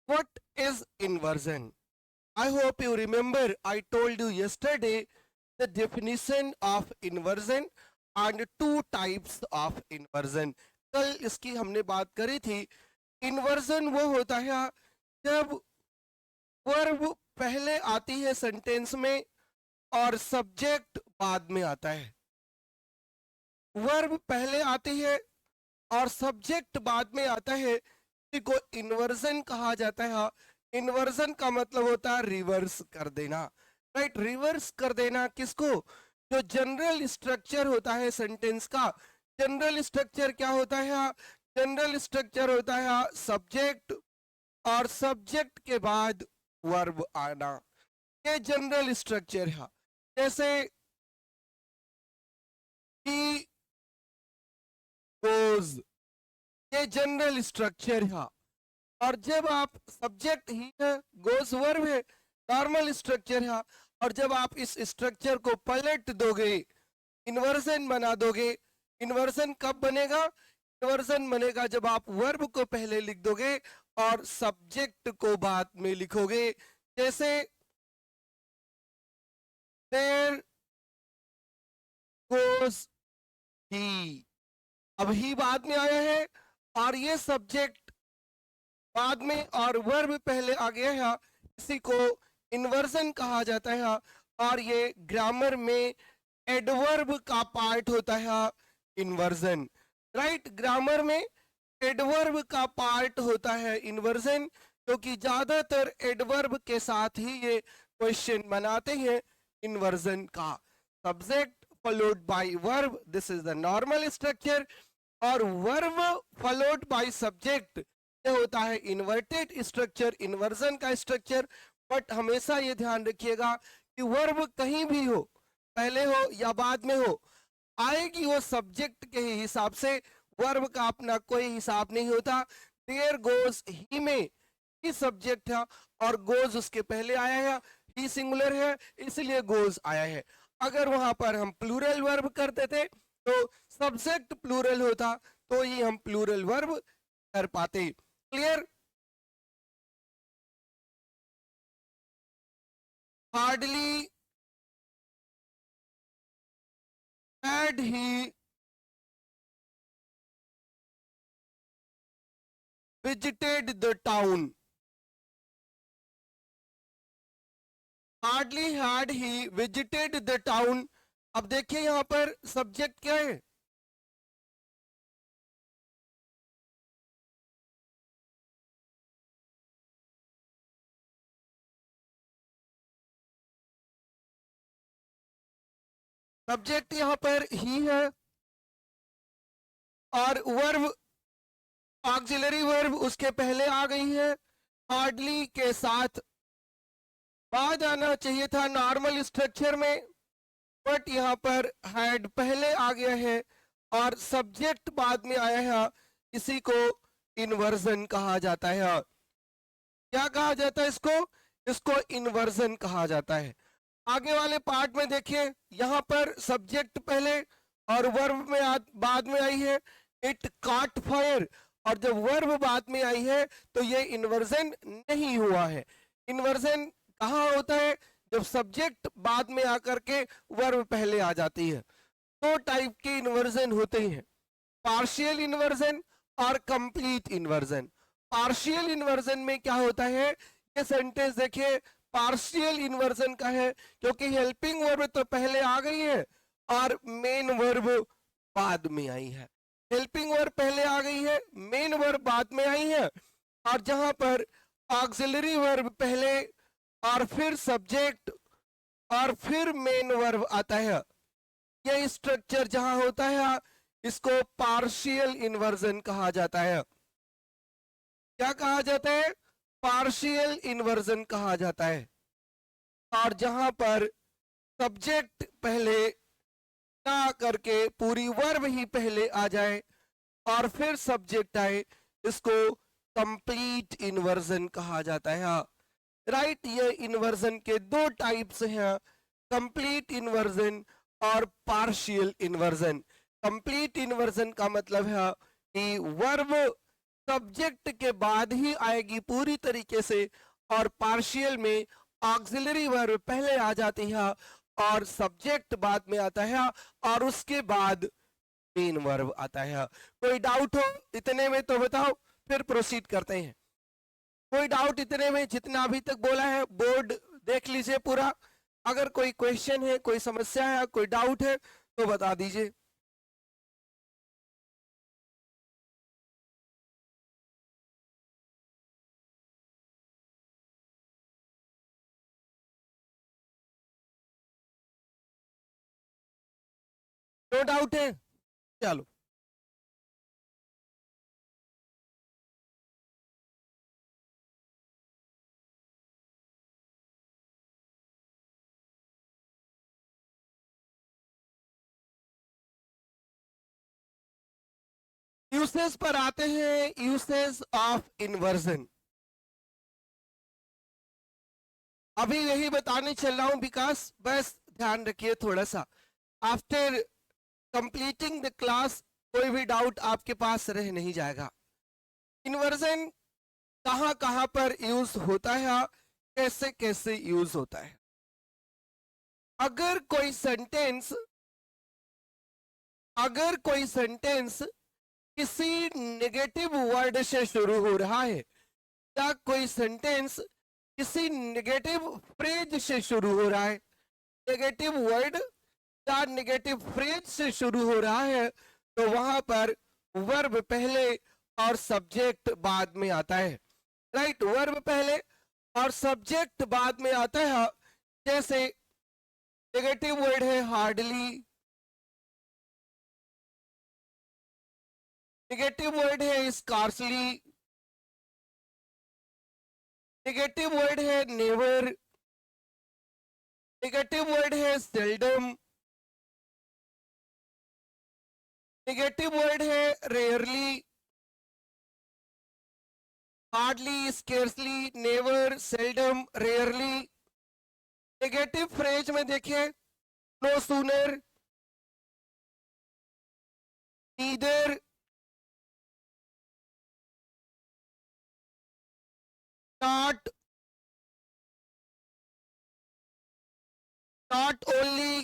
What is inversion? I hope you remember I told you yesterday the definition of inversion and two types of inversion. कल इसकी हमने बात करी थी. Inversion वो होता है जब वर्ब पहले आती है सेंटेंस में और सब्जेक्ट बाद में आता है. वर्ब पहले आती है और सब्जेक्ट बाद में आता है, इसी को इन्वर्जन कहा जाता है. इन्वर्जन का मतलब होता है रिवर्स कर देना. राइट, रिवर्स कर देना किसको? जो जनरल स्ट्रक्चर होता है सेंटेंस का. जनरल स्ट्रक्चर क्या होता है? जनरल स्ट्रक्चर होता है सब्जेक्ट और सब्जेक्ट के बाद वर्ब आना. ये जनरल स्ट्रक्चर है. जैसे he goes, ये जनरल स्ट्रक्चर है. और जब आप सब्जेक्ट ही है, गोज वर्ब है, नॉर्मल स्ट्रक्चर है. और जब आप इस स्ट्रक्चर को पलट दोगे, इन्वर्जन बना दोगे. इन्वर्जन कब बनेगा? इन्वर्जन बनेगा जब आप वर्ब को पहले लिख दोगे और सब्जेक्ट को बाद में लिखोगे. जैसे देयर गोज ही, अब ही बाद में आया है और ये सब्जेक्ट बाद में और वर्ब पहले आ गया है, इसी को इन्वर्जन कहा जाता है. और ये ग्रामर में एडवर्ब का पार्ट होता है इन्वर्जन. राइट, ग्रामर में एडवर्ब का पार्ट होता है इन्वर्जन, क्योंकि ज्यादातर एडवर्ब के साथ ही ये क्वेश्चन बनाते हैं इन्वर्जन का. Subject followed by verb, this is the normal structure. और वर्ब फॉलोड बाय सब्जेक्ट ये होता है इन्वर्टेड स्ट्रक्चर, इन्वर्जन का स्ट्रक्चर. बट हमेशा ये ध्यान रखिएगा कि वर्ब कहीं भी हो, पहले हो या बाद में हो, आएगी वो सब्जेक्ट के हिसाब से. वर्ब का अपना कोई हिसाब नहीं होता. देयर गोज ही में ही सब्जेक्ट है और गोज उसके पहले आया है. ही सिंगुलर है इसलिए गोज आया है. अगर वहां पर हम प्लूरल वर्ब करते थे तो सब्जेक्ट प्लूरल होता, तो ही हम प्लूरल वर्ब कर पाते. Clear? Hardly had he visited the town. Hardly had he visited the town. अब देखिए यहां पर सब्जेक्ट क्या है? सब्जेक्ट यहां पर ही है और वर्ब ऑक्सिलरी वर्ब उसके पहले आ गई है. हार्डली के साथ बाद आना चाहिए था नॉर्मल स्ट्रक्चर में, बट यहाँ पर हैड पहले आ गया है और सब्जेक्ट बाद में आया है. इसी को इन्वर्जन कहा जाता है. क्या कहा जाता है इसको? इसको इन्वर्जन कहा जाता है. आगे वाले पार्ट में देखिए, यहाँ पर सब्जेक्ट पहले और वर्ब में बाद में आई है. इट कॉट फायर, और जब वर्ब बाद में आई है तो ये इन्वर्जन नहीं हुआ है. इन्वर्जन कहाँ होता है? जब सब्जेक्ट बाद में आकर के वर्ब पहले आ जाती है. दो टाइप के इन्वर्जन होते हैं, पार्शियल इन्वर्जन और कंप्लीट इन्वर्जन. पार्शियल इन्वर्जन में क्या होता है? ये सेंटेंस देखिए, पार्शियल इन्वर्जन का है क्योंकि हेल्पिंग वर्ब तो पहले आ गई है और मेन वर्ब बाद में आई है. हेल्पिंग वर्ब पहले आ गई है, मेन वर्ब बाद में आई है. और जहां पर ऑक्सिलरी वर्ब पहले और फिर सब्जेक्ट और फिर मेन वर्ब आता है, यह स्ट्रक्चर जहां होता है इसको पार्शियल इन्वर्जन कहा जाता है. क्या कहा जाता है? पार्शियल इन्वर्जन कहा जाता है. और जहां पर सब्जेक्ट पहले ना करके पूरी वर्ब ही पहले आ जाए और फिर सब्जेक्ट आए, इसको कंप्लीट इन्वर्जन कहा जाता है. राइट, ये इन्वर्जन के दो टाइप्स हैं, कंप्लीट इन्वर्जन और पार्शियल इन्वर्जन. कंप्लीट इन्वर्जन का मतलब है कि वर्ब सब्जेक्ट के बाद ही आएगी पूरी तरीके से, और पार्शियल में ऑक्सिलरी वर्ब पहले आ जाती है और सब्जेक्ट बाद में आता है, और उसके बाद मेन वर्ब आता है। कोई डाउट हो इतने में तो बताओ, फिर प्रोसीड करते हैं। कोई डाउट इतने में, जितना अभी तक बोला है बोर्ड देख लीजिए पूरा। अगर कोई क्वेश्चन है, कोई समस्या है, कोई डाउट है तो बता दीजिए। नो डाउट है, चलो। यूसेज पर आते हैं। यूसेज ऑफ इन्वर्जन, अभी यही बताने चल रहा हूं विकास, बस ध्यान रखिए थोड़ा सा। आफ्टर कंप्लीटिंग द क्लास कोई भी डाउट आपके पास रह नहीं जाएगा। इन्वर्जन कहाँ कहाँ पर यूज होता है, कैसे कैसे यूज होता है। अगर कोई सेंटेंस किसी नेगेटिव वर्ड से शुरू हो रहा है, या कोई सेंटेंस किसी नेगेटिव फ्रेज से शुरू हो रहा है, नेगेटिव वर्ड या नेगेटिव फ्रेज से शुरू हो रहा है, तो वहां पर वर्ब पहले और सब्जेक्ट बाद में आता है। राइट, वर्ब पहले और सब्जेक्ट बाद में आता है। जैसे नेगेटिव वर्ड है हार्डली, नेगेटिव वर्ड है स्कार्सली, नेगेटिव वर्ड है नेवर, नेगेटिव वर्ड है सेल्डम, नेगेटिव वर्ड है rarely, hardly, scarcely, never, seldom, rarely. Negative phrase में देखिए, no sooner, neither, not, not only,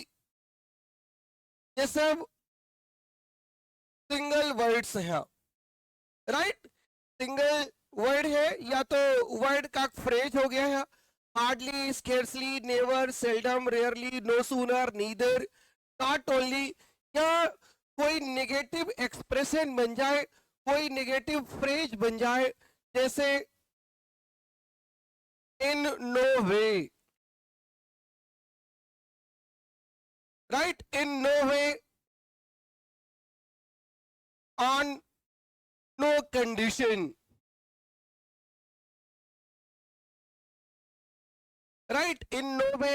ये सब सिंगल वर्ड्स हैं। राइट, सिंगल वर्ड है, या तो वर्ड का फ्रेज हो गया है। Hardly, scarcely, never, seldom, rarely, no sooner, neither, not only, या कोई नेगेटिव एक्सप्रेशन बन जाए, कोई नेगेटिव फ्रेज बन जाए, जैसे in no way. Right, in no way, on no condition. Right, in no way,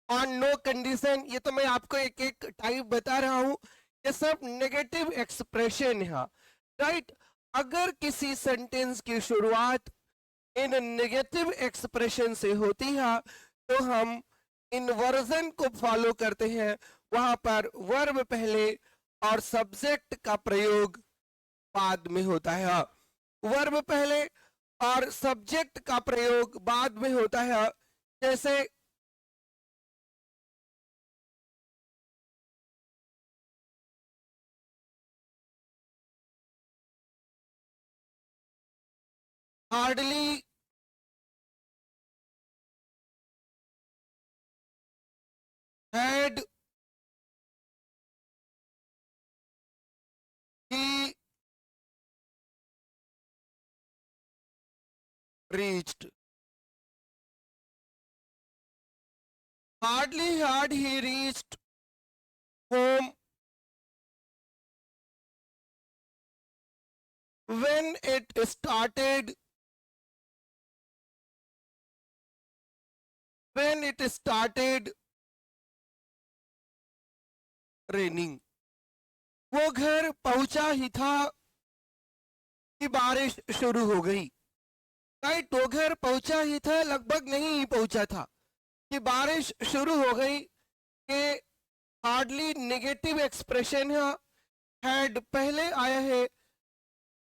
on no condition. ये तो मैं आपको एक एक टाइप बता रहा हूं, ये सब नेगेटिव एक्सप्रेशन है। राइट, अगर किसी सेंटेंस की शुरुआत इन नेगेटिव एक्सप्रेशन से होती है तो हम इन्वर्जन को फॉलो करते हैं। वहां पर वर्ब पहले और सब्जेक्ट का प्रयोग बाद में होता है। वर्ब पहले और सब्जेक्ट का प्रयोग बाद में होता है। जैसे hardly, had, he, reached. Hardly had he reached home when it started raining. वो घर पहुंचा ही था कि बारिश शुरू हो गई। राइट, वो घर पहुंचा ही था, लगभग नहीं पहुंचा था कि बारिश शुरू हो गई। कि हार्डली नेगेटिव एक्सप्रेशन है, हैड पहले आया है,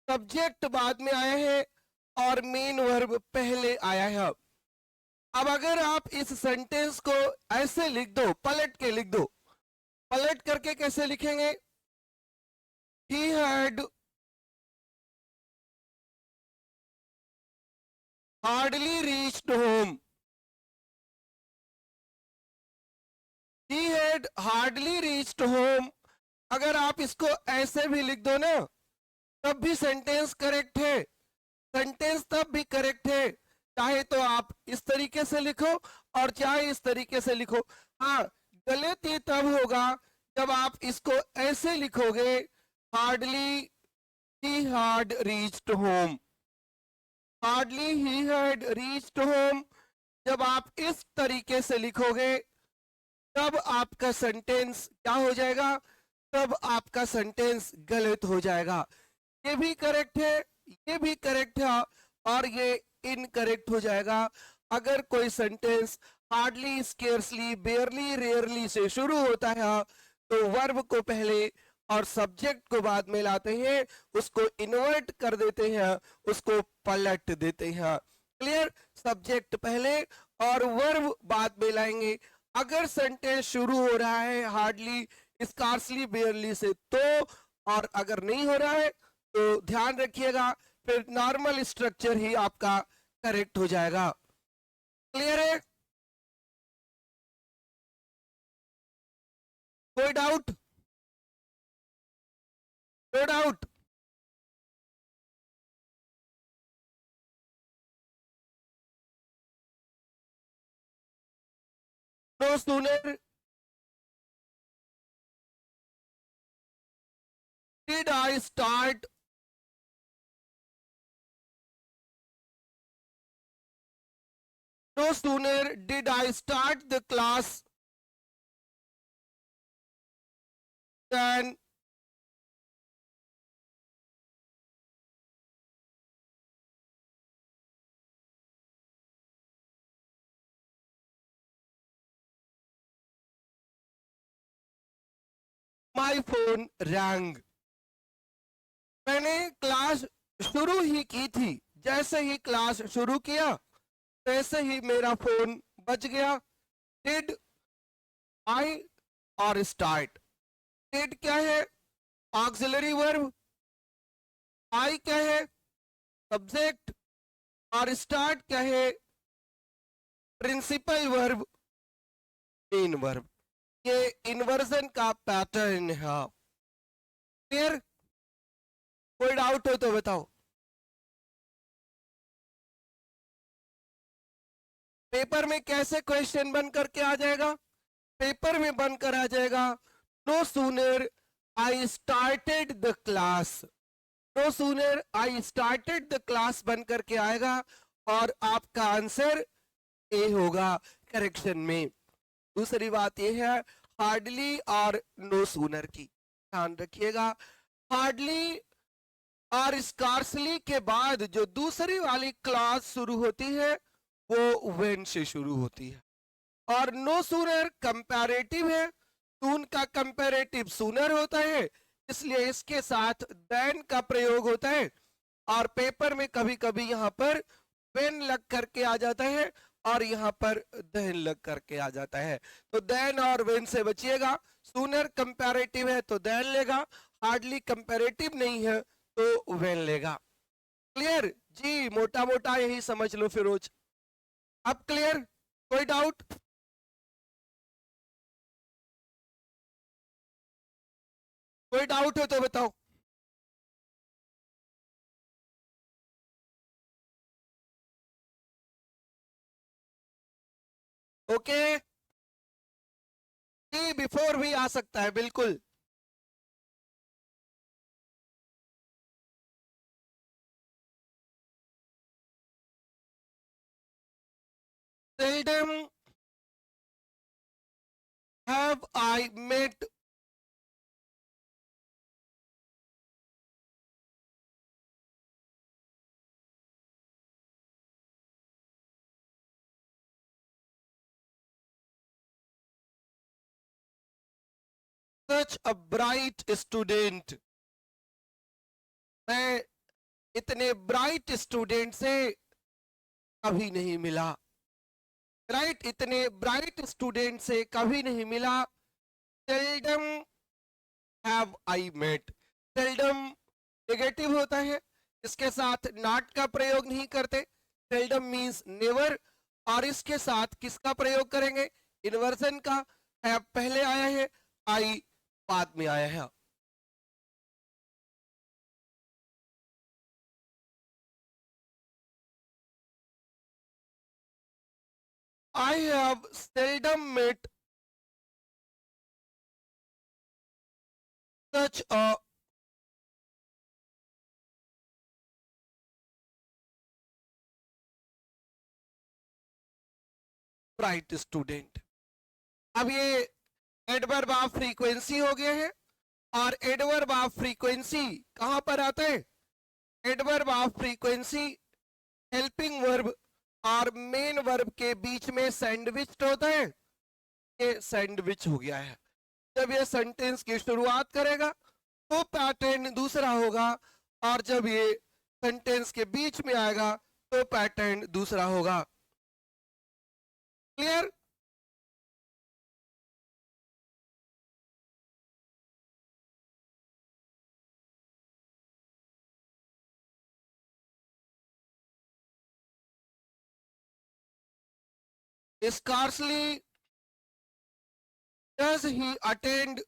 सब्जेक्ट बाद में आया है और मेन वर्ब पहले आया है। अब अगर आप इस सेंटेंस को ऐसे लिख दो, पलट के लिख दो, पलट करके कैसे लिखेंगे? He had hardly reached home. He had hardly reached home. अगर आप इसको ऐसे भी लिख दो ना, तब भी सेंटेंस करेक्ट है। सेंटेंस तब भी करेक्ट है, चाहे तो आप इस तरीके से लिखो और चाहे इस तरीके से लिखो। हाँ, गलत ये तब होगा जब आप इसको ऐसे लिखोगे, hardly he had reached home. Hardly he had reached home जब आप इस तरीके से लिखोगे, तब आपका सेंटेंस क्या हो जाएगा? तब आपका सेंटेंस गलत हो जाएगा। ये भी करेक्ट है, ये भी करेक्ट है और ये इनकरेक्ट हो जाएगा। अगर कोई सेंटेंस हार्डली, स्केर्सली, बेयरली, रेयरली से शुरू होता है तो वर्ब को पहले और सब्जेक्ट को बाद में लाते हैं, उसको इन्वर्ट कर देते हैं, उसको पलट देते हैं। क्लियर? सब्जेक्ट पहले और वर्ब बाद में लाएंगे। अगर सेंटेंस शुरू हो रहा है हार्डली, स्कार्सली, बेयरली से तो, और अगर नहीं हो रहा है तो ध्यान रखिएगा, फिर नॉर्मल स्ट्रक्चर ही आपका करेक्ट हो जाएगा। क्लियर है? कोई doubt? No doubt? No sooner did I start no sooner did I start the class than my phone rang। मैंने क्लास शुरू ही की थी, जैसे ही क्लास शुरू किया वैसे ही मेरा फोन बज गया। डिड आई और स्टार्ट। डिड क्या है? Auxiliary verb. आई क्या है? सब्जेक्ट। और स्टार्ट क्या है? Principal verb, main verb. ये इन्वर्जन का पैटर्न है। क्लियर? कोई डाउट हो तो बताओ। पेपर में कैसे क्वेश्चन बन करके आ जाएगा? पेपर में बनकर आ जाएगा, no sooner I started the class. No sooner I started the class बन करके आएगा और आपका आंसर ए होगा करेक्शन में। दूसरी बात यह है हार्डली और नो सूनर की, ध्यान रखिएगा। हार्डली और स्कार्सली के बाद जो दूसरी वाली क्लास शुरू होती है वो व्हेन से शुरू होती है। और नो सूनर कंपैरेटिव है, सून का कंपैरेटिव सूनर होता है, इसलिए इसके साथ देन का प्रयोग होता है। और पेपर में कभी कभी यहाँ पर व्हेन लग करके आ जाता है और यहाँ पर देन लग करके आ जाता है, तो देन और व्हेन से बचिएगा। सूनर कंपैरेटिव है तो देन लेगा, हार्डली कंपैरेटिव नहीं है तो व्हेन लेगा। क्लियर जी? मोटा मोटा यही समझ लो फिरोज। अब क्लियर? कोई डाउट? कोई डाउट हो तो बताओ। ओके जी, बिफोर भी आ सकता है, बिल्कुल। Seldom have I met such a bright student। मैं इतने ब्राइट स्टूडेंट से कभी नहीं मिला, राइट, इतने ब्राइट स्टूडेंट से कभी नहीं मिला। Seldom have I met, seldom negative होता है, इसके साथ नॉट का प्रयोग नहीं करते, सेल्डम मींस नेवर, और इसके साथ किसका प्रयोग करेंगे, इन्वर्जन का। हैव पहले आया है, आई बाद में आया है। I have seldom met such a bright student। अब ये एडवर्ब ऑफ फ्रीक्वेंसी हो गया है, और एडवर्ब ऑफ फ्रीक्वेंसी कहां पर आते हैं, adverb of frequency helping verb और मेन वर्ब के बीच में सैंडविच होता है, ये सैंडविच हो गया है। जब ये सेंटेंस की शुरुआत करेगा तो पैटर्न दूसरा होगा, और जब ये सेंटेंस के बीच में आएगा तो पैटर्न दूसरा होगा। Clear? Scarcely does he attend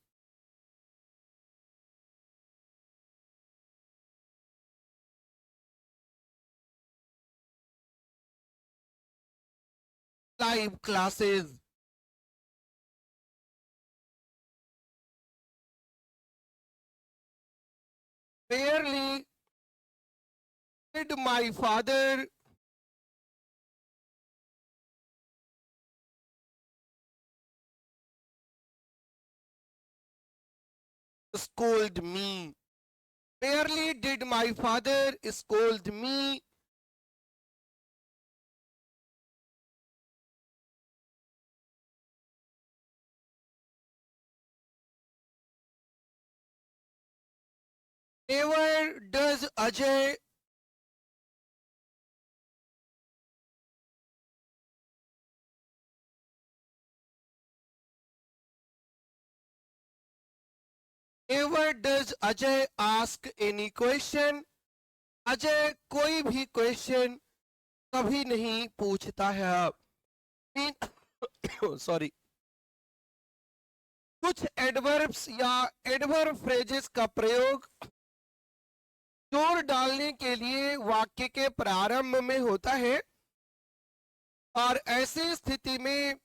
live classes, barely did my father scold me, barely did my father scold me, never does Ajay never does Ajay ask any question, Ajay कोई भी क्वेश्चन कभी नहीं पूछता है। सॉरी, कुछ adverbs या adverb phrases का प्रयोग जोर डालने के लिए वाक्य के प्रारंभ में होता है, और ऐसी स्थिति में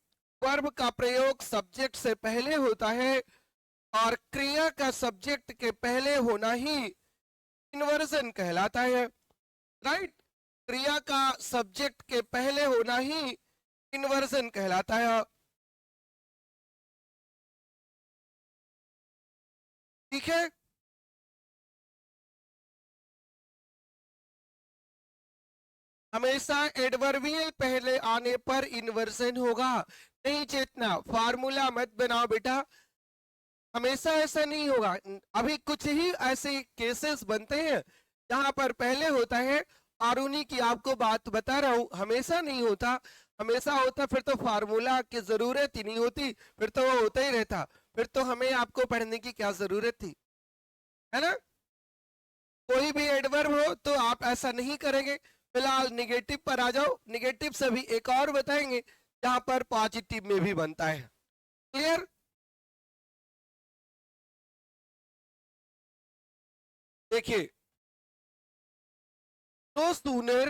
वर्ब का प्रयोग सब्जेक्ट से पहले होता है, और क्रिया का सब्जेक्ट के पहले होना ही इन्वर्जन कहलाता है, राइट। क्रिया का सब्जेक्ट के पहले होना ही इन्वर्जन कहलाता है। ठीक है, हमेशा एडवर्बियल पहले आने पर इन्वर्जन होगा। नहीं चेतना, फार्मूला मत बनाओ बेटा, हमेशा ऐसा नहीं होगा। अभी कुछ ही ऐसे केसेस बनते हैं जहां पर पहले होता है, और उन्हीं की आपको बात बता रहा हूं, हमेशा नहीं होता। हमेशा होता फिर तो फार्मूला की जरूरत ही नहीं होती, फिर तो वो होता ही रहता, फिर तो हमें आपको पढ़ने की क्या जरूरत थी, है ना। कोई भी एडवर्ब हो तो आप ऐसा नहीं करेंगे। फिलहाल निगेटिव पर आ जाओ, निगेटिव से भी एक और बताएंगे जहां पर पॉजिटिव में भी बनता है। क्लियर? देखिए, no sooner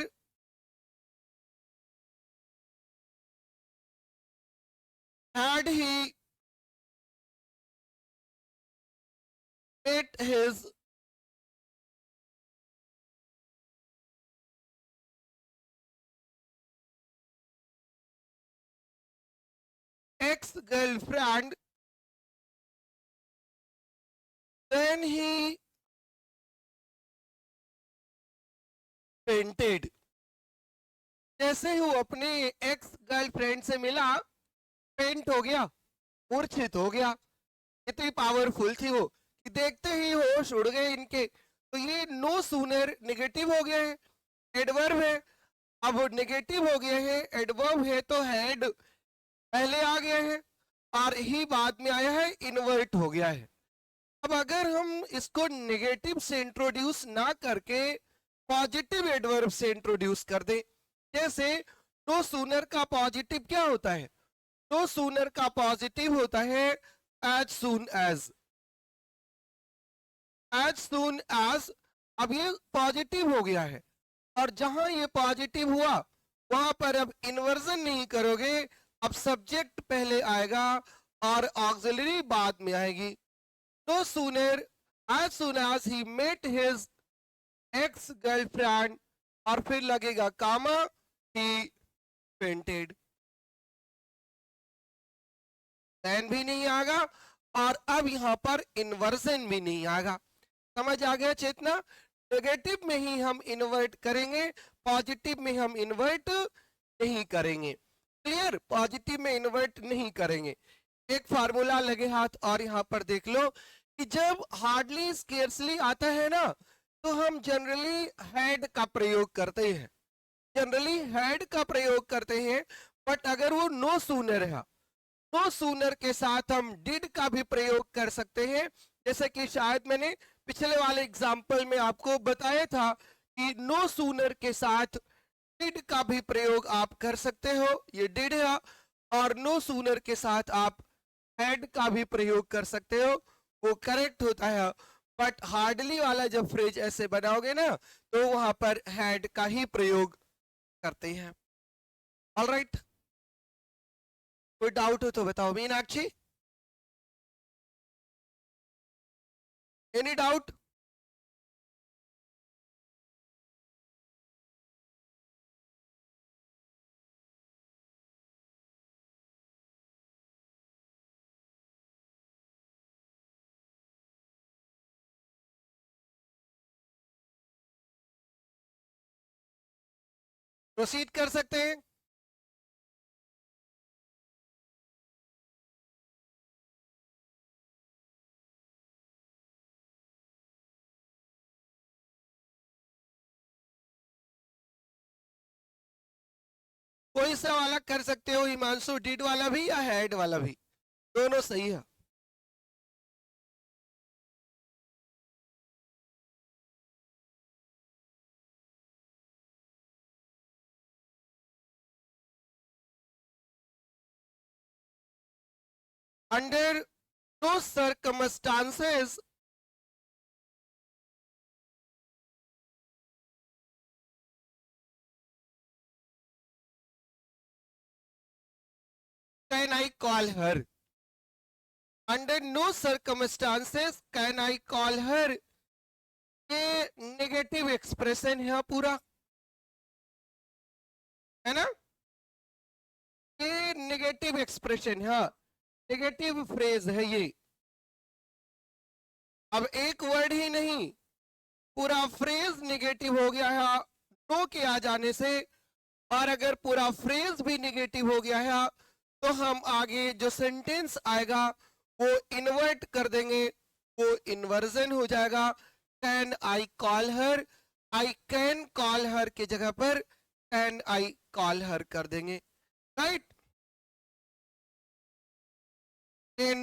had he met his ex-girlfriend, then he fainted। जैसे ही वो अपने एक्स गर्लफ्रेंड से मिला, फेंट हो गया, मूर्छित हो गया। इतनी पावरफुल थी वो कि देखते ही होश उड़ गए इनके, तो ये नो सूनर नेगेटिव हो गया है, एडवर्ब है। अब नेगेटिव हो गया है, एडवर्ब है, तो हैड पहले आ गया है और ही बाद में आया है, इन्वर्ट हो गया है। अब अगर हम इसको नेगेटिव से इंट्रोड्यूस ना करके पॉजिटिव एडवर्ब से इंट्रोड्यूस कर दें, जैसे नो सूनर का पॉजिटिव क्या होता है? नो सूनर का पॉजिटिव होता है as soon as. As soon as, अब ये पॉजिटिव हो गया है और जहां ये पॉजिटिव हुआ वहां पर अब इन्वर्जन नहीं करोगे, अब सब्जेक्ट पहले आएगा और ऑक्सिलरी बाद में आएगी। तो sooner as soon as he met his ex girlfriend, और फिर लगेगा कामा, ही फेंटेड। देन भी नहीं आएगा और अब यहां पर इन्वर्जन भी नहीं आएगा। समझ आ गया चेतना? नेगेटिव में ही हम इन्वर्ट करेंगे, पॉजिटिव में हम इन्वर्ट नहीं करेंगे। क्लियर? पॉजिटिव में इन्वर्ट नहीं करेंगे। एक फार्मूला लगे हाथ और यहां पर देख लो कि जब हार्डली स्केर्सली आता है ना, तो हम जनरली हैड का प्रयोग करते हैं, जनरली हैड का प्रयोग करते हैं। बट अगर वो नो सूनर है, नो सूनर के साथ हम डिड का भी प्रयोग कर सकते हैं। जैसे कि शायद मैंने पिछले वाले एग्जाम्पल में आपको बताया था कि नो सूनर के साथ डिड का भी प्रयोग आप कर सकते हो, ये डिड है, और नो सूनर के साथ आप हैड का भी प्रयोग कर सकते हो, वो करेक्ट होता है। बट हार्डली वाला जब फ्रेज ऐसे बनाओगे ना, तो वहां पर हैड का ही प्रयोग करते हैं। ऑलराइट, कोई डाउट हो तो बताओ। Meenakshi, any doubt? प्रोसीड कर सकते हैं। कोई सा वाला कर सकते हो हिमांशु, डिड वाला भी या हैड वाला भी, दोनों सही है। Under no circumstances can I call her. Under no circumstances can I call her, ये नेगेटिव एक्सप्रेशन है पूरा, है ना? ये नेगेटिव एक्सप्रेशन है, नेगेटिव फ्रेज है ये। अब एक वर्ड ही नहीं, पूरा फ्रेज नेगेटिव हो गया है नो के आ जाने से। और अगर पूरा फ्रेज भी नेगेटिव हो गया है, तो हम आगे जो सेंटेंस आएगा वो इन्वर्ट कर देंगे, वो इन्वर्जन हो जाएगा। Can I call her, I can call her की जगह पर कैन आई कॉल हर कर देंगे, right? In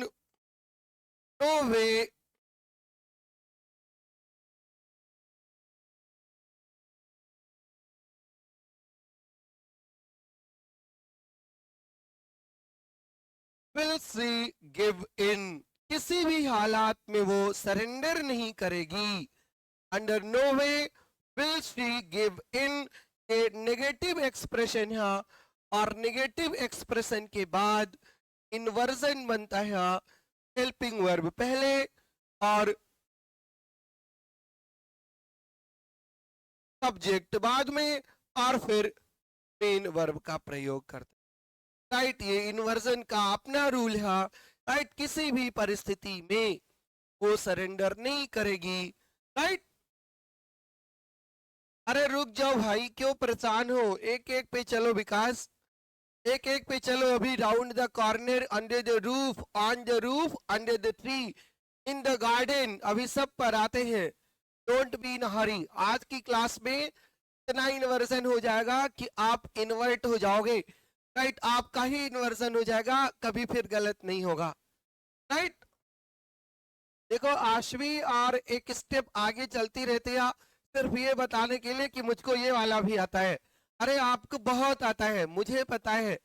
no way will she give in, किसी भी हालात में वो सरेंडर नहीं करेगी। Under no way will she give in, ये नेगेटिव एक्सप्रेशन है और नेगेटिव एक्सप्रेशन के बाद इन्वर्जन बनता है, हेल्पिंग वर्ब पहले और सब्जेक्ट बाद में, और फिर मेन वर्ब का प्रयोग करते, राइट? ये इन्वर्जन का अपना रूल है, राइट? किसी भी परिस्थिति में वो सरेंडर नहीं करेगी, राइट? अरे रुक जाओ भाई, क्यों परेशान हो? एक एक पे चलो विकास, एक एक पे चलो। अभी round the corner, under the roof, on the roof, under the tree, in the garden, अभी सब पर आते हैं। डोंट बी इन हरी। आज की क्लास में इतना इन्वर्जन हो जाएगा कि आप इन्वर्ट हो जाओगे, राइट? आपका ही इन्वर्जन हो जाएगा, कभी फिर गलत नहीं होगा, राइट? देखो आशवी और एक स्टेप आगे चलती रहती है सिर्फ ये बताने के लिए कि मुझको ये वाला भी आता है। अरे आपको बहुत आता है, मुझे पता है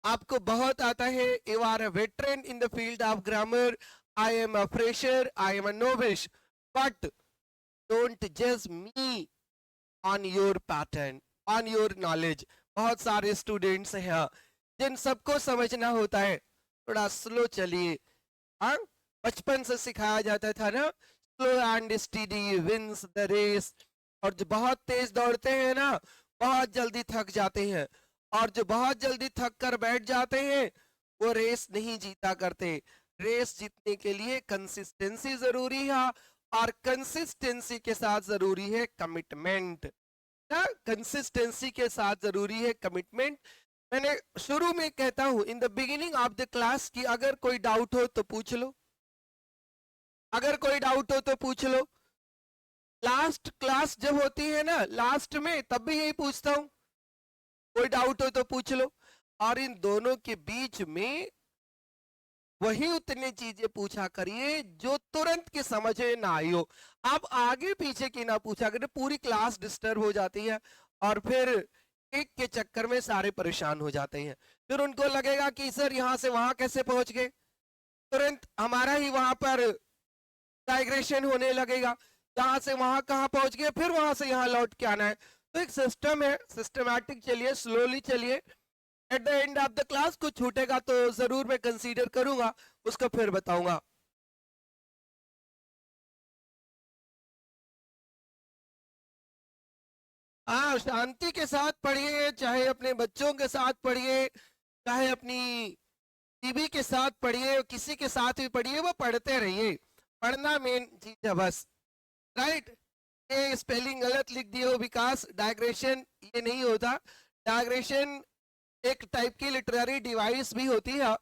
आपको बहुत आता है। You are a veteran in the field of grammar, I am a fresher, I am a novice, but don't जज me on your pattern, on your knowledge. बहुत सारे स्टूडेंट्स हैं जिन सबको समझना होता है, थोड़ा स्लो चलिए। हाँ, बचपन से सिखाया जाता था ना, slow and steady wins the race. और जो बहुत तेज दौड़ते हैं ना, बहुत जल्दी थक जाते हैं, और जो बहुत जल्दी थक कर बैठ जाते हैं वो रेस नहीं जीता करते। रेस जीतने के लिए कंसिस्टेंसी जरूरी है, और कंसिस्टेंसी के साथ जरूरी है कमिटमेंट। ना, कंसिस्टेंसी के साथ जरूरी है कमिटमेंट। मैंने शुरू में कहता हूं in the beginning of the class कि अगर कोई डाउट हो तो पूछ लो, अगर कोई डाउट हो तो पूछ लो। लास्ट क्लास जब होती है ना, लास्ट में, तब भी यही पूछता हूं, कोई डाउट हो तो पूछ लो। और इन दोनों के बीच में वही उतनी चीजें पूछा करिए जो तुरंत की समझ में ना आई हो। आप आगे पीछे की ना पूछा करिए, पूरी क्लास डिस्टर्ब हो जाती है, और फिर एक के चक्कर में सारे परेशान हो जाते हैं। फिर उनको लगेगा कि सर यहाँ से वहां कैसे पहुंच गए, तुरंत हमारा ही वहां पर डाइग्रेशन होने लगेगा, यहाँ से वहां कहाँ पहुंच गए, फिर वहां से यहाँ लौट के आना है। तो एक सिस्टम है, सिस्टमैटिक चलिए, स्लोली चलिए। At the end of the class कुछ छूटेगा तो जरूर मैं कंसीडर करूंगा, उसको फिर बताऊंगा। हाँ, शांति के साथ पढ़िए, चाहे अपने बच्चों के साथ पढ़िए, चाहे अपनी बीवी के साथ पढ़िए, किसी के साथ भी पढ़िए, वो पढ़ते रहिए। पढ़ना मेन चीज है बस, राइट? ये स्पेलिंग गलत लिख दिए हो विकास, डायग्रेशन ये नहीं होता। डायग्रेशन एक टाइप की लिटरेरी डिवाइस भी होती है,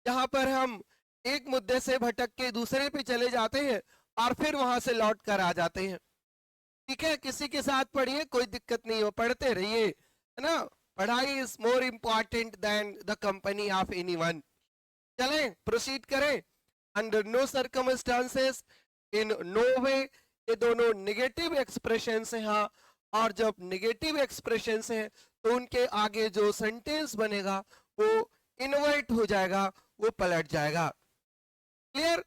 जहां पर हम एक मुद्दे से भटक के दूसरे पे चले जाते हैं और फिर वहां से लौट कर आ जाते हैं। ठीक है, किसी के साथ पढ़िए, कोई दिक्कत नहीं हो, पढ़ते रहिए, है ना? पढ़ाई is more important than the company of anyone. चलें, प्रोसीड करें। Under no circumstances, in no way, ये दोनों नेगेटिव एक्सप्रेशंस हैं। हाँ, और जब नेगेटिव एक्सप्रेशंस हैं तो उनके आगे जो सेंटेंस बनेगा वो इन्वर्ट हो जाएगा, वो पलट जाएगा। Clear?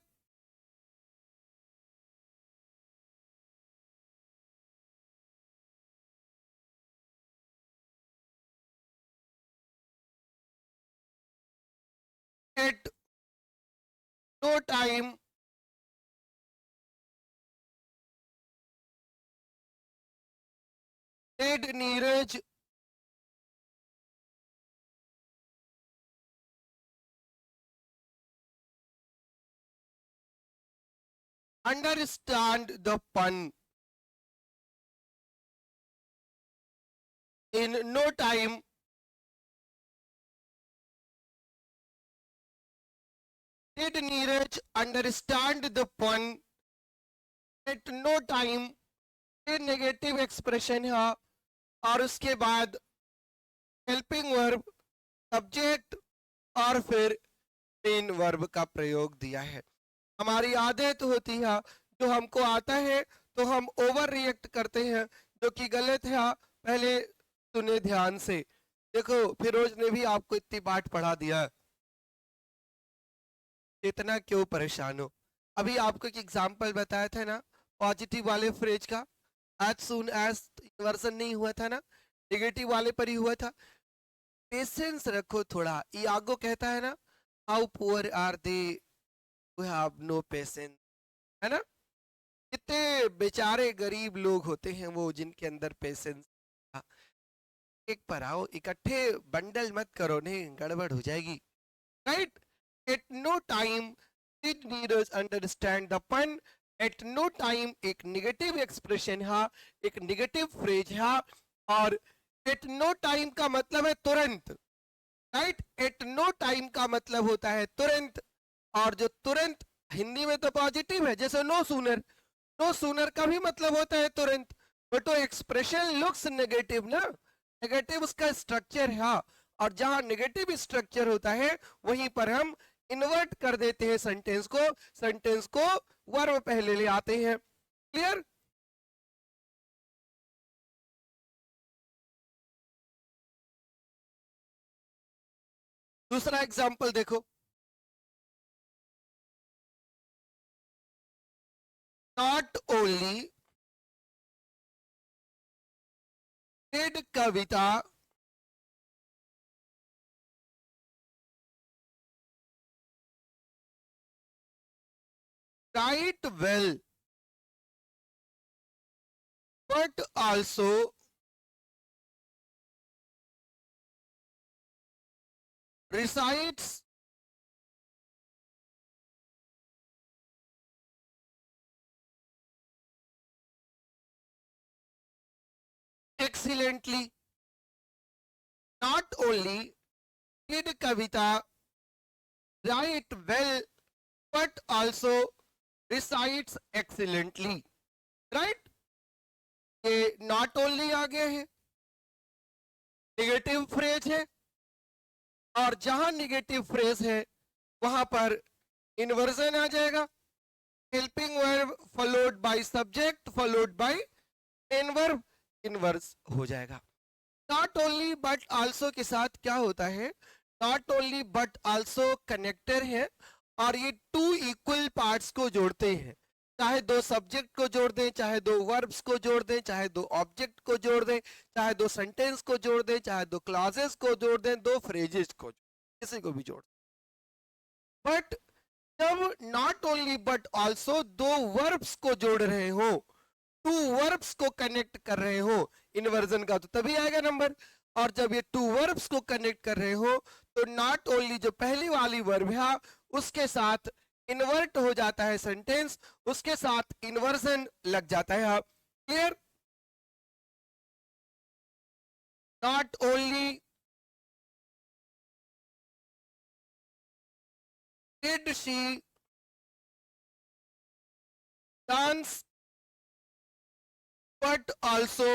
At no time did Neeraj understand the pun. In no time did Neeraj understand the pun. At no time, ये नेगेटिव एक्सप्रेशन है, और उसके बाद हेल्पिंग वर्ब, सब्जेक्ट, और फिर मेन वर्ब का प्रयोग दिया है। हमारी आदत होती है, जो हमको आता है तो हम ओवर रिएक्ट करते हैं, जो कि गलत है। पहले सुने ध्यान से, देखो फिरोज ने भी आपको इतनी पाठ पढ़ा दिया, इतना क्यों परेशान हो? अभी आपको एक एग्जाम्पल बताया था ना पॉजिटिव वाले फ्रेज का, एज सुन एज इन्वर्सन नहीं हुआ था ना, नेगेटिव वाले पर ही हुआ था। पेशेंस रखो थोड़ा। इयागो कहता है ना, how poor are they who have no patience, है ना? कितने बेचारे गरीब लोग होते हैं वो, जिनके अंदर पेशेंस। एक पर आओ, इकट्ठे बंडल मत करो, नहीं गड़बड़ हो जाएगी, right? At no time did Neeraj understand the pun. At no time एक नेगेटिव एक्सप्रेशन है, एक नेगेटिव फ्रेज है, और एट नो टाइम का मतलब है तुरंत, राइट? एट नो टाइम का मतलब होता है तुरंत, और जो तुरंत हिंदी में तो पॉजिटिव है, जैसे नो सूनर। नो सूनर का भी मतलब होता है तुरंत, बट वो एक्सप्रेशन लुक्स नेगेटिव ना, नेगेटिव उसका स्ट्रक्चर है। हाँ, और जहां नेगेटिव स्ट्रक्चर होता है वहीं पर हम इन्वर्ट कर देते हैं सेंटेंस को वर्ब पहले ले आते हैं। क्लियर? दूसरा एग्जाम्पल देखो, not only did Kavita right well but also recites excellently. Not only did Kavita write well, but also recites excellently. Right? ये not only आ गया है, निगेटिव फ्रेज है, और जहां निगेटिव फ्रेज है वहां पर इन्वर्जन आ जाएगा, helping verb followed by subject followed by main verb, inverse हो जाएगा। नॉट ओनली बट आल्सो के साथ क्या होता है, not only but also connector है, और ये टू इक्वल पार्ट्स को जोड़ते हैं, चाहे दो सब्जेक्ट को जोड़ दें, चाहे दो वर्ब्स को जोड़ दें, चाहे दो ऑब्जेक्ट को जोड़ दें, चाहे दो सेंटेंस को जोड़ दें, चाहे दो क्लॉजेस को जोड़ दें, दो फ्रेजेस को, किसी को भी जोड़। बट जब नॉट ओनली बट आल्सो दो वर्ब्स को जोड़ रहे हो, टू वर्ब्स को कनेक्ट कर रहे हो इन्वर्जन का, तो तभी आएगा नंबर। और जब ये टू वर्ब्स को कनेक्ट कर रहे हो तो नॉट ओनली जो पहली वाली वर्ब है उसके साथ इन्वर्ट हो जाता है सेंटेंस, उसके साथ इन्वर्जन लग जाता है। Clear? Not only did she dance but also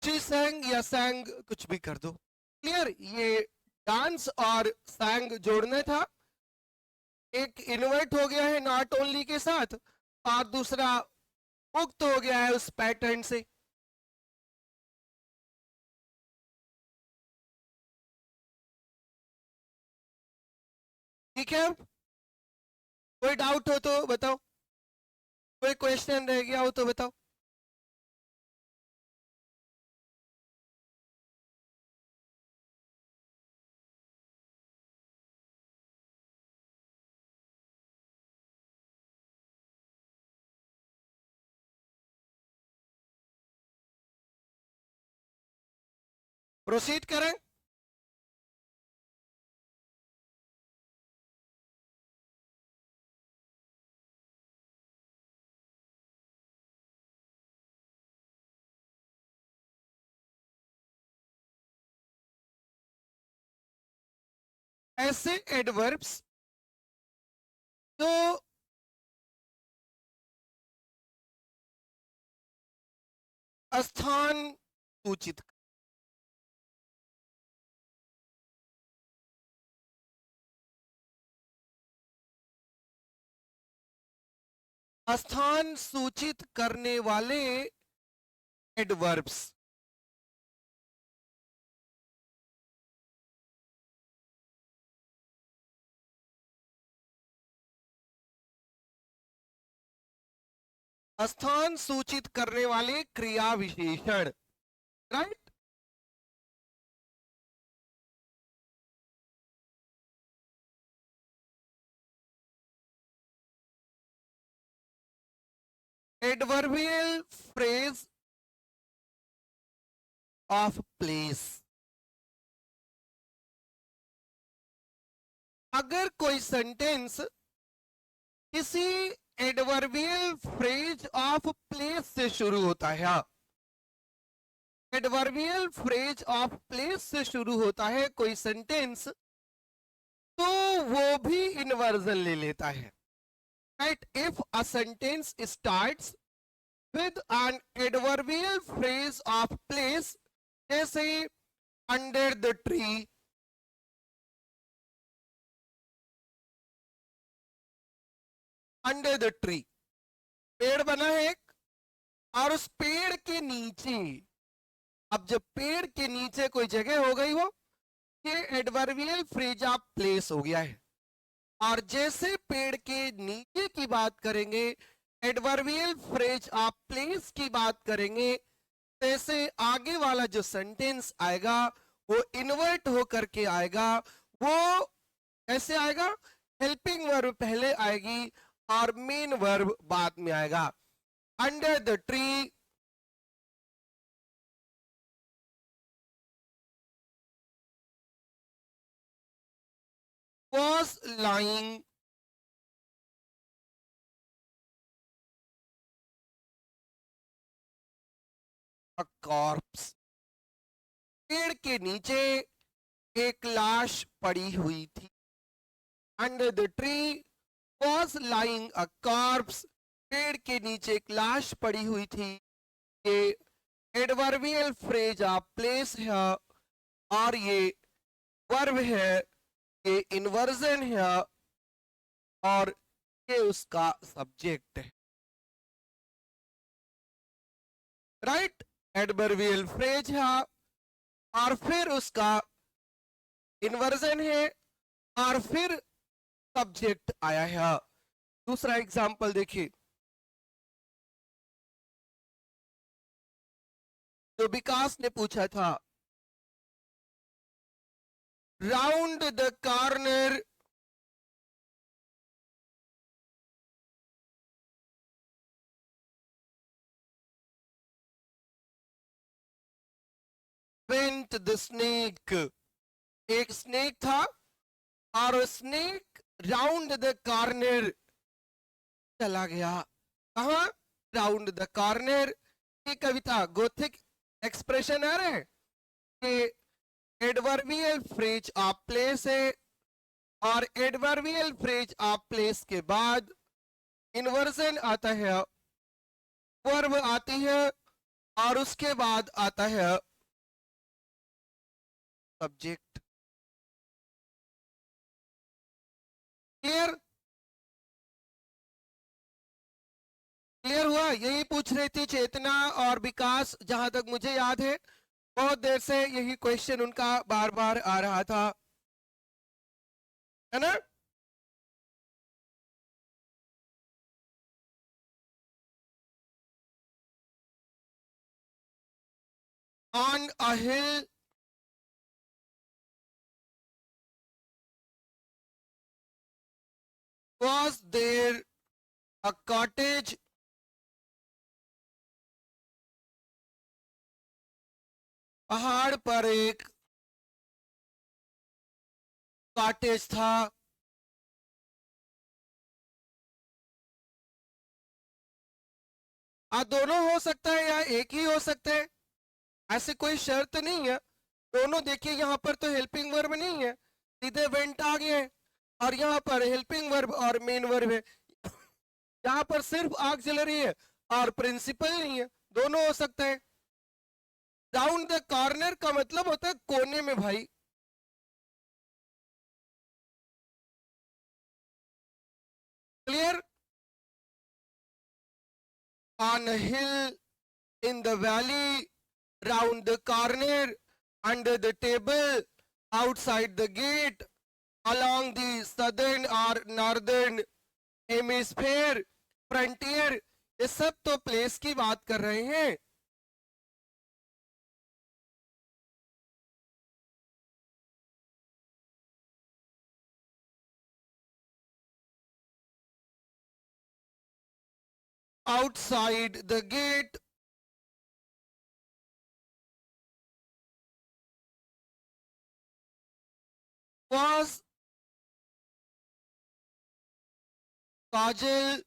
she sang या sang कुछ भी कर दो। क्लियर? ये डांस और sang जोड़ना था, एक इन्वर्ट हो गया है नॉट ओनली के साथ, और दूसरा मुक्त हो गया है उस पैटर्न से। ठीक है? कोई डाउट हो तो बताओ, कोई क्वेश्चन रह गया हो तो बताओ। प्रोसीड करें? ऐसे एडवर्ब्स जो स्थान सूचित, स्थान सूचित करने वाले एडवर्ब्स, स्थान सूचित करने वाले क्रिया विशेषण। Right? Adverbial phrase of place. अगर कोई सेंटेंस किसी एडवर्बियल फ्रेज ऑफ प्लेस से शुरू होता है। एडवर्बियल फ्रेज ऑफ प्लेस से शुरू होता है कोई सेंटेंस, तो वो भी इन्वर्जन ले लेता है। Right, if a sentence starts with an adverbial phrase of place, जैसे under the tree, under the tree, पेड़ बना है एक, और उस पेड़ के नीचे, अब जब पेड़ के नीचे कोई जगह हो गई, वो ये एडवर्बियल फ्रेज ऑफ प्लेस हो गया है। और जैसे पेड़ के नीचे की बात करेंगे, एडवर्बियल फ्रेज ऑफ प्लेस की बात करेंगे, जैसे आगे वाला जो सेंटेंस आएगा वो इन्वर्ट होकर के आएगा। वो ऐसे आएगा, हेल्पिंग वर्ब पहले आएगी और मेन वर्ब बाद में आएगा। Under the tree, was lying a corpse, पेड़ के नीचे एक लाश पड़ी हुई थी। Under the tree was lying a corpse, पेड़ के नीचे एक लाश पड़ी हुई थी। ये एडवर्बियल फ्रेज ऑफ प्लेस है और ये वर्ब है, ये इन्वर्जन है और ये उसका सब्जेक्ट है। राइट, एडवर्बियल फ्रेज है और फिर उसका इन्वर्जन है और फिर सब्जेक्ट आया है। दूसरा एग्जांपल देखिए, जो विकास ने पूछा था, round the corner went the snake, एक स्नेक था और स्नेक राउंड द कॉर्नर चला गया। कहा? Round the corner. ये कविता गोथिक एक्सप्रेशन आ रहा है कि एडवर्बियल फ्रेज ऑफ प्लेस है और एडवर्बियल फ्रेज ऑफ प्लेस के बाद इन्वर्जन आता है, वर्ब आती है और उसके बाद आता है सब्जेक्ट। क्लियर? क्लियर हुआ? यही पूछ रही थी चेतना और विकास, जहां तक मुझे याद है बहुत देर से यही क्वेश्चन उनका बार बार आ रहा था, है ना? On a hill was there a cottage, पहाड़ पर एक कॉटेज था। दोनों हो सकता है या एक ही हो सकते हैं, ऐसे कोई शर्त नहीं है। दोनों देखिए, यहाँ पर तो हेल्पिंग वर्ब नहीं है, सीधे वेंट आ गए, और यहाँ पर हेल्पिंग वर्ब और मेन वर्ब है। यहाँ पर सिर्फ ऑक्सिलरी है और प्रिंसिपल नहीं है, दोनों हो सकते हैं। राउंड द कॉर्नर का मतलब होता है कोने में भाई। Clear? On a hill, in the valley, round the corner, under the table, outside the gate, along the southern or northern hemisphere, frontier, ये सब तो प्लेस की बात कर रहे हैं। outside the gate, was Kajal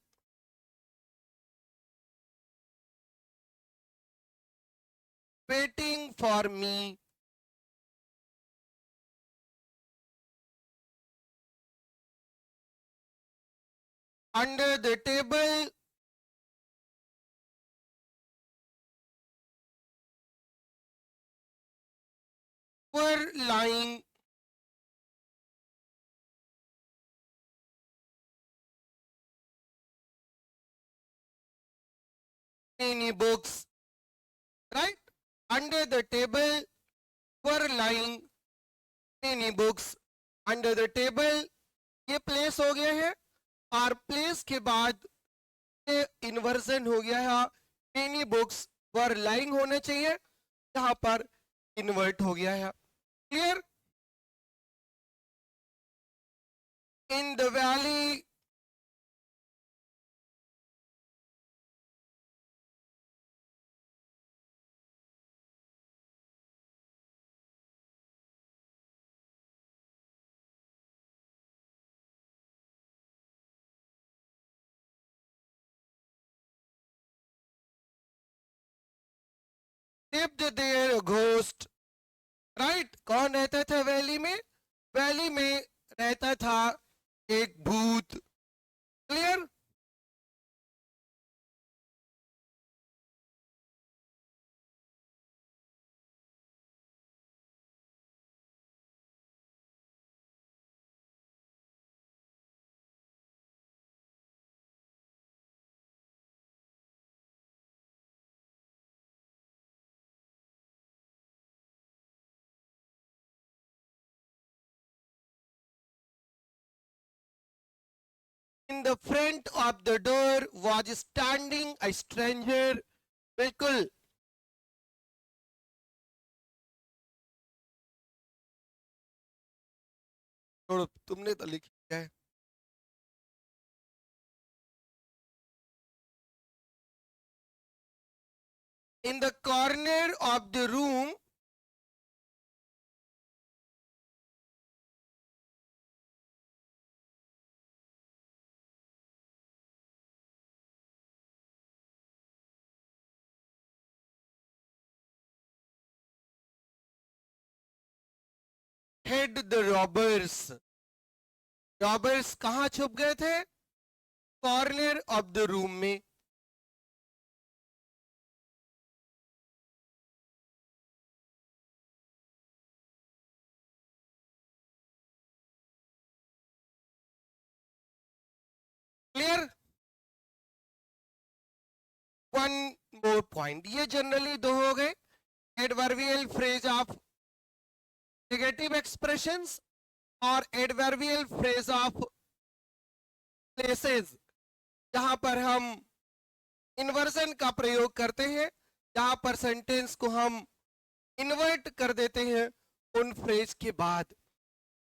waiting for me. Under the table, were lying many books, right? Under the table were lying many books. Under the table ये place हो गया है और प्लेस के बाद ये इन्वर्जन हो गया है. मेनी बुक्स वर लाइंग होने चाहिए, यहाँ पर इन्वर्ट हो गया है. Clear? In the valley lived there a ghost. Right? कौन रहता था वैली में? वैली में रहता था एक भूत. Clear? In the front of the door was standing a stranger. बिल्कुल छोड़ो, तुमने तो लिखा है. In the corner of the room hid the robbers. Robbers कहाँ छुप गए थे? कॉर्नर ऑफ द रूम में. क्लियर? One more point. ये जनरली दो हो गए. Adverbial phrase of negative expressions और एडवर्बियल फ्रेज ऑफ प्लेसेस, जहां पर हम इन्वर्जन का प्रयोग करते हैं, जहां पर सेंटेंस को हम इन्वर्ट कर देते हैं उन फ्रेज के बाद.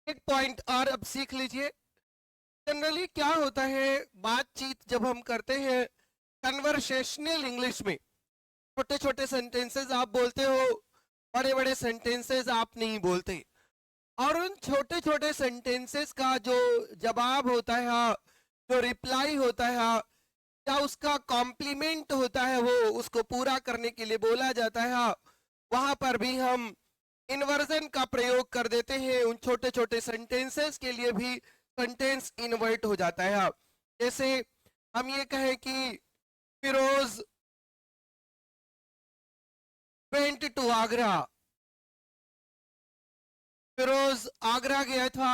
एक पॉइंट और अब सीख लीजिए. जनरली क्या होता है, बातचीत जब हम करते हैं कन्वर्सेशनल इंग्लिश में, छोटे छोटे सेंटेंसेस आप बोलते हो, बड़े बड़े सेंटेंसेस आप नहीं बोलते. और उन छोटे छोटे सेंटेंसेस का जो जवाब होता है, जो रिप्लाई होता है, या उसका कॉम्प्लीमेंट होता है, वो उसको पूरा करने के लिए बोला जाता है, वहां पर भी हम इन्वर्जन का प्रयोग कर देते हैं. उन छोटे छोटे सेंटेंसेस के लिए भी सेंटेंस इन्वर्ट हो जाता है. जैसे हम ये कहें कि फिरोज वेंट टू आगरा. फिरोज आगरा गया था.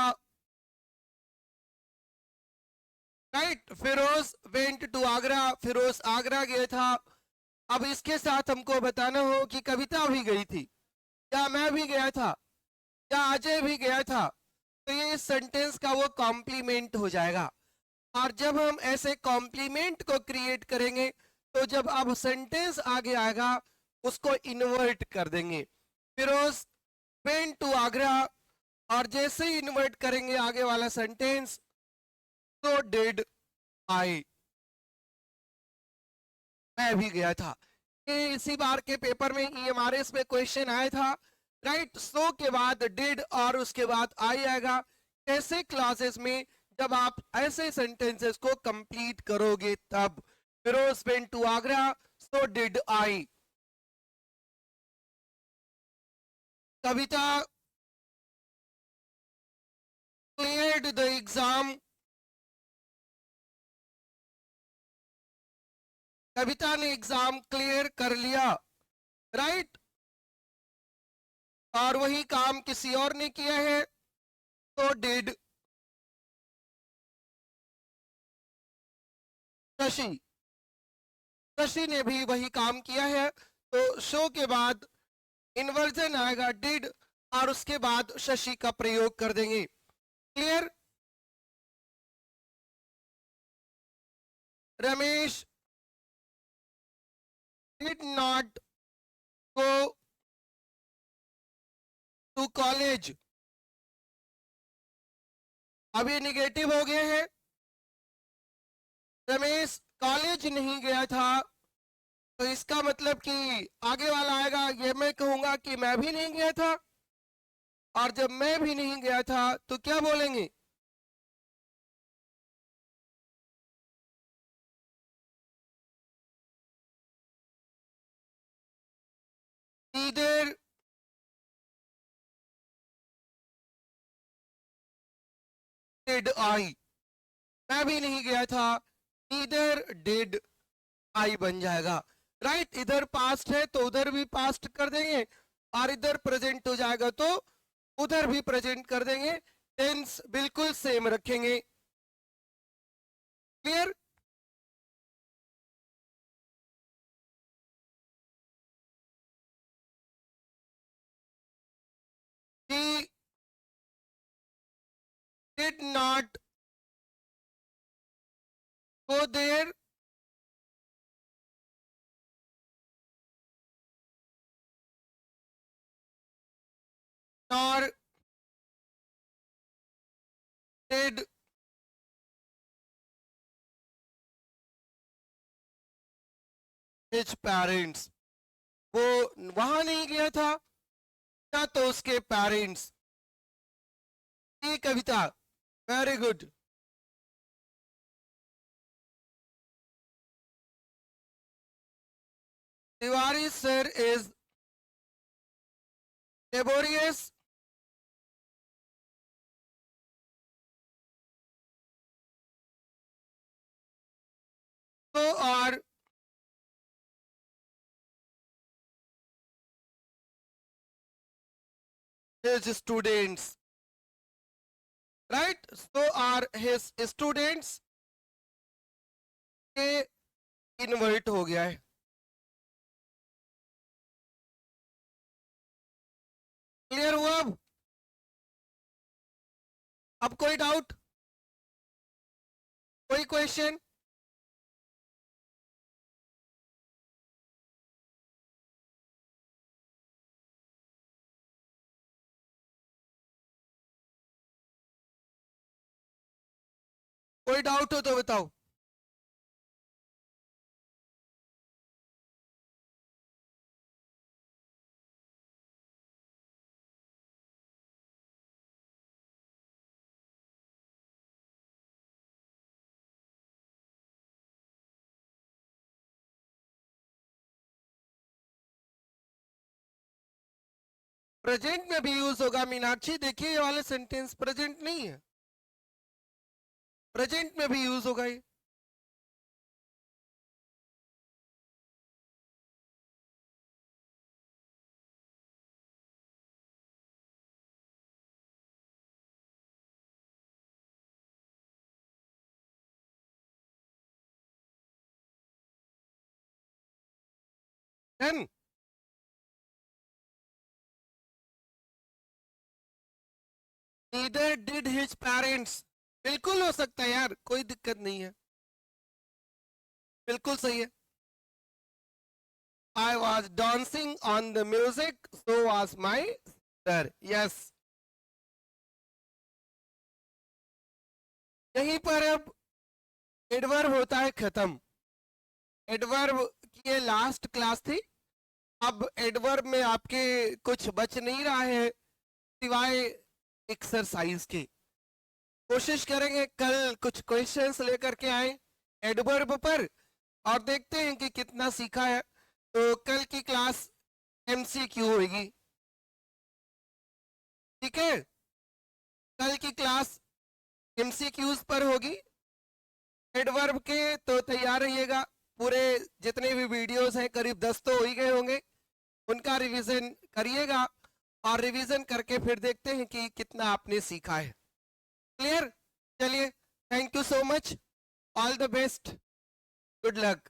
राइट? Firoz went to Agra. फिरोज आगरा गया था. अब इसके साथ हमको बताना हो कि कविता भी गई थी, या मैं भी गया था, या अजय भी गया था, तो ये इस सेंटेंस का वो कॉम्प्लीमेंट हो जाएगा. और जब हम ऐसे कॉम्प्लीमेंट को क्रिएट करेंगे, तो जब अब सेंटेंस आगे आएगा उसको इन्वर्ट कर देंगे. फिरोज वेंट टू आगरा, और जैसे ही इन्वर्ट करेंगे आगे वाला सेंटेंस, तो डिड आई, मैं भी गया था. ये इसी बार के पेपर में EMRS में क्वेश्चन आया था. राइट? सो के बाद डिड और उसके बाद आई आएगा. ऐसे क्लासेस में जब आप ऐसे सेंटेंसेस को कंप्लीट करोगे तब. Firoz went to Agra, so did I. Kavita cleared the exam. Kavita ने एग्जाम क्लियर कर लिया, राइट। और वही काम किसी और ने किया है तो डिड। शशि, शशि ने भी वही काम किया है, तो शो के बाद इन्वर्जन आएगा डिड और उसके बाद शशि का प्रयोग कर देंगे। Clear. Ramesh did not go to college। अब ये निगेटिव हो गया है। रमेश कॉलेज नहीं गया था, तो इसका मतलब कि आगे वाला आएगा, ये मैं कहूंगा कि मैं भी नहीं गया था, और जब मैं भी नहीं गया था तो क्या बोलेंगे? Neither did I। मैं भी नहीं गया था, neither did I बन जाएगा, राइट। इधर पास्ट है तो उधर भी पास्ट कर देंगे, और इधर प्रेजेंट हो जाएगा तो उधर भी प्रेजेंट कर देंगे। टेंस बिल्कुल सेम रखेंगे। Clear. He did not go there nor did his parents। वो वहां नहीं गया था, ना तो उसके पेरेंट्स। ये Kavita very good. Tiwari sir is laborious so are his students, right। so are his students के इन्वर्ट हो गया है। क्लियर हुआ? अब कोई डाउट, कोई क्वेश्चन? कोई डाउट हो तो बताओ। प्रेजेंट में भी यूज होगा मीनाक्षी। देखिए ये वाले सेंटेंस प्रेजेंट नहीं है, प्रेजेंट में भी यूज होगा ये। Then neither did his parents। बिल्कुल हो सकता है यार, कोई दिक्कत नहीं है, बिल्कुल सही है। I was dancing on the music, so was my sister। Yes। यहीं पर अब एडवर्ब होता है खत्म। एडवर्ब की ये लास्ट क्लास थी। अब एडवर्ब में आपके कुछ बच नहीं रहा है सिवाय एक्सरसाइज के। कोशिश करेंगे कल कुछ क्वेश्चंस लेकर के आए एडवर्ब पर, और देखते हैं कि कितना सीखा है। तो कल की क्लास एमसीक्यू होगी। ठीक है, कल की क्लास एमसीक्यूज पर होगी एडवर्ब के, तो तैयार रहिएगा। पूरे जितने भी वीडियोस हैं करीब 10 तो हो ही गए होंगे, उनका रिवीजन करिएगा और रिवीजन करके फिर देखते हैं कि कितना आपने सीखा है। क्लियर? चलिए, thank you so much, all the best, good luck.